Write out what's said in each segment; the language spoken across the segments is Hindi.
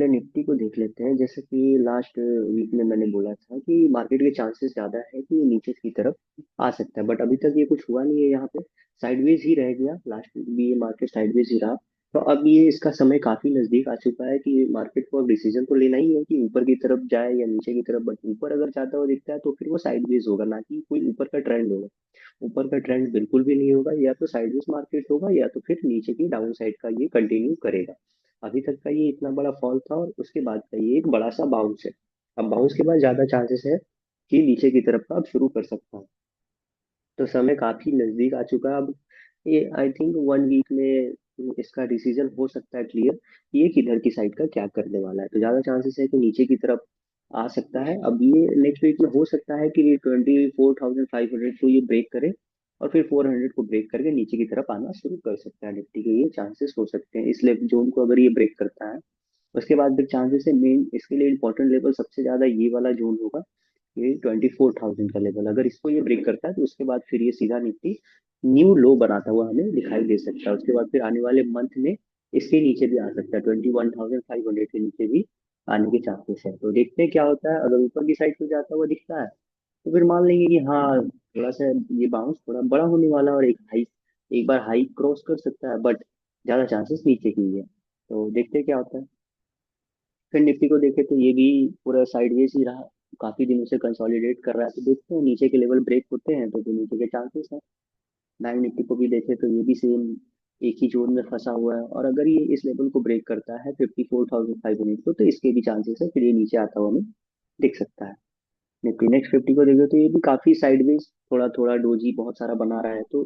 पहले निफ्टी को देख लेते हैं। जैसे कि लास्ट वीक में मैंने बोला था कि मार्केट के चांसेस ज्यादा है कि ये नीचे की तरफ आ सकता है, बट अभी तक ये कुछ हुआ नहीं है। यहाँ पे साइडवेज ही रह गया। लास्ट वीक भी ये मार्केट साइडवेज ही रहा। तो अब ये इसका समय काफी नजदीक आ चुका है कि मार्केट को अब डिसीजन तो लेना ही है कि ऊपर की तरफ जाए या नीचे की तरफ। बट ऊपर अगर जाता हुआ दिखता है तो फिर वो साइडवेज होगा, ना कि कोई ऊपर का ट्रेंड होगा। ऊपर का ट्रेंड बिल्कुल भी नहीं होगा। या तो साइडवेज मार्केट होगा या तो फिर नीचे की डाउन साइड का ये कंटिन्यू करेगा। अभी तक का ये इतना बड़ा फॉल था और उसके बाद का ये एक बड़ा सा बाउंस है। अब बाउंस के बाद ज्यादा चांसेस है कि नीचे की तरफ का अब शुरू कर सकता है। तो समय काफी नजदीक आ चुका है अब। ये आई थिंक 1 वीक में इसका डिसीजन हो सकता है क्लियर, ये किधर की साइड का क्या करने वाला है। तो ज्यादा चांसेस है कि नीचे की तरफ आ सकता है। अब ये नेक्स्ट वीक में हो सकता है कि 24,500 को ये ब्रेक करे और फिर 400 को ब्रेक करके नीचे की तरफ आना शुरू कर सकता है। निफ्टी के ये चांसेस हो सकते हैं इस लेवल जोन को अगर ये ब्रेक करता है। उसके बाद फिर चांसेस है मेन इसके लिए इंपॉर्टेंट लेवल सबसे ज्यादा ये वाला जोन होगा। ये 24,000 का लेवल अगर इसको ये ब्रेक करता है तो उसके बाद फिर ये सीधा निफ्टी न्यू लो बनाता हुआ हमें दिखाई दे सकता है। उसके बाद फिर आने वाले मंथ में इसके नीचे भी आ सकता है, 21,500 के नीचे भी आने के चांसेस है। तो देखते हैं क्या होता है। अगर ऊपर की साइड को जाता हुआ दिखता है तो फिर मान लेंगे कि हाँ थोड़ा सा ये बाउंस थोड़ा बड़ा होने वाला है और एक बार हाई क्रॉस कर सकता है। बट ज्यादा चांसेस नीचे की ही है। तो देखते हैं क्या होता है। फिर निफ्टी को देखे तो ये भी पूरा साइडवेज ही रहा। काफी दिनों से कंसोलिडेट कर रहा है। तो देखते हैं नीचे के लेवल ब्रेक होते हैं तो फिर नीचे के चांसेस हैं। बैंक निफ्टी को भी देखे तो ये भी सेम एक ही जोन में फंसा हुआ है। और अगर ये इस लेवल को ब्रेक करता है 54,500 को तो इसके भी चांसेस है फिर ये नीचे आता हुआ हमें दिख सकता है। निफ्टी नेक्स्ट 50 को देखे तो ये भी काफी साइडवेज थोड़ा थोड़ा डोजी बहुत सारा बना रहा है। तो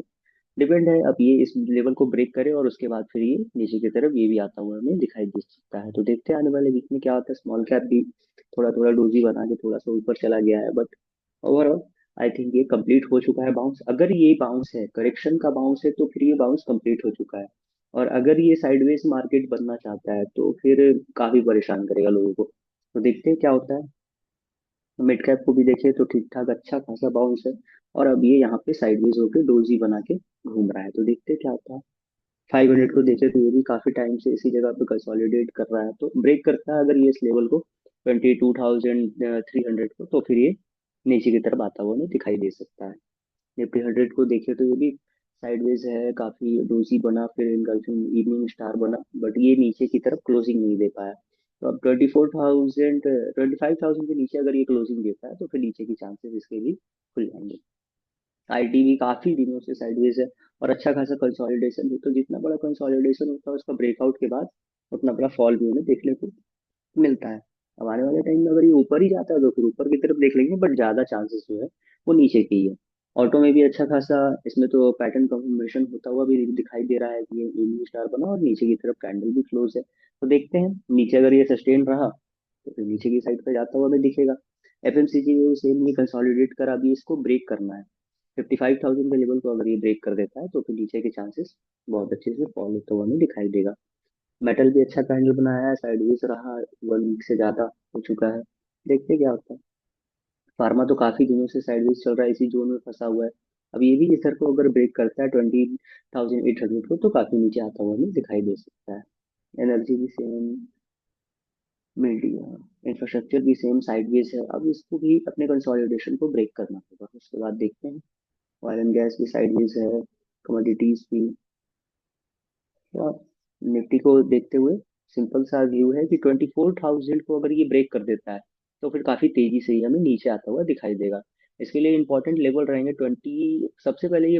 डिपेंड है अब ये इस लेवल को ब्रेक करे और उसके बाद फिर ये नीचे की तरफ ये भी आता हुआ हमें दिखाई दे सकता है। तो देखते हैं आने वाले वीक में क्या होता है। स्मॉल कैप भी थोड़ा थोड़ा डोजी बना के थोड़ा सा ऊपर चला गया है, बट ओवरऑल आई थिंक ये कंप्लीट हो चुका है बाउंस। अगर ये बाउंस है करेक्शन का बाउंस है तो फिर ये बाउंस कंप्लीट हो चुका है। और अगर ये साइडवेज मार्केट बनना चाहता है तो फिर काफी परेशान करेगा लोगों को। तो देखते हैं क्या होता है। मिड कैप को भी देखे तो ठीक ठाक अच्छा खासा बाउंस है। और अब ये यहाँ पे साइडवेज होके डोजी बना के घूम रहा है। तो देखते हैं क्या होता है। 500 को देखे तो ये भी काफी टाइम से इसी जगह पे कंसोलिडेट कर रहा है। तो ब्रेक करता है अगर ये इस लेवल को 22,300 को तो फिर ये नीचे की तरफ आता हुआ हमें दिखाई दे सकता है। निफ्टी 100 को देखे तो ये भी साइडवेज है, काफी डोजी बना फिर इंगल्फिंग इवनिंग स्टार बना, बट ये नीचे की तरफ क्लोजिंग नहीं दे पाया। तो अब 25,000 के नीचे अगर ये क्लोजिंग देता है तो फिर नीचे की चांसेस इसके भी खुल जाएंगे। आईटी भी काफी दिनों से साइडवेज है और अच्छा खासा कंसोलिडेशन है। तो जितना बड़ा कंसोलिडेशन होता है उसका ब्रेकआउट के बाद उतना बड़ा फॉल भी हमें देखने को मिलता है। अब आने वाले टाइम में अगर ये ऊपर ही जाता है तो फिर ऊपर की तरफ देख लेंगे, बट ज्यादा चांसेस जो है वो नीचे की ही है। ऑटो में भी अच्छा खासा इसमें तो पैटर्न कंफर्मेशन होता हुआ भी दिखाई दे रहा है कि ये इवनिंग स्टार बना और नीचे की तरफ कैंडल भी क्लोज है। तो देखते हैं नीचे अगर ये सस्टेन रहा तो फिर नीचे की साइड पे जाता हुआ हमें दिखेगा। एफएमसीजी भी सेम ये कंसोलिडेट करा, अभी इसको ब्रेक करना है। 55,000 के लेवल को अगर ये ब्रेक कर देता है तो फिर नीचे के चांसेस बहुत अच्छे से फॉल होता हुआ हमें दिखाई देगा। मेटल भी अच्छा कैंडल बनाया है, साइडवेज रहा, 1 वीक से ज्यादा हो चुका है। देखते हैं क्या होता है। फार्मा तो काफी दिनों से साइडवेज चल रहा है, इसी जोन में फंसा हुआ है। अब ये भी इधर को अगर ब्रेक करता है 20,800 को तो काफी नीचे आता हुआ हमें दिखाई दे सकता है। एनर्जी भी सेम, मीडिया, इंफ्रास्ट्रक्चर भी सेम साइडवेज है। अब इसको भी अपने कंसोलिडेशन को ब्रेक करना होगा, उसके बाद देखते हैं। ऑयल एंड गैस भी साइडवेज है, कमोडिटीज भी। तो आप निफ्टी को देखते हुए सिंपल सा व्यू है कि 24,000 को अगर ये ब्रेक कर देता है तो फिर काफी तेजी से ही हमें नीचे आता हुआ दिखाई देगा। इसके लिए इंपॉर्टेंट लेवल रहेंगे 20। सबसे पहले ये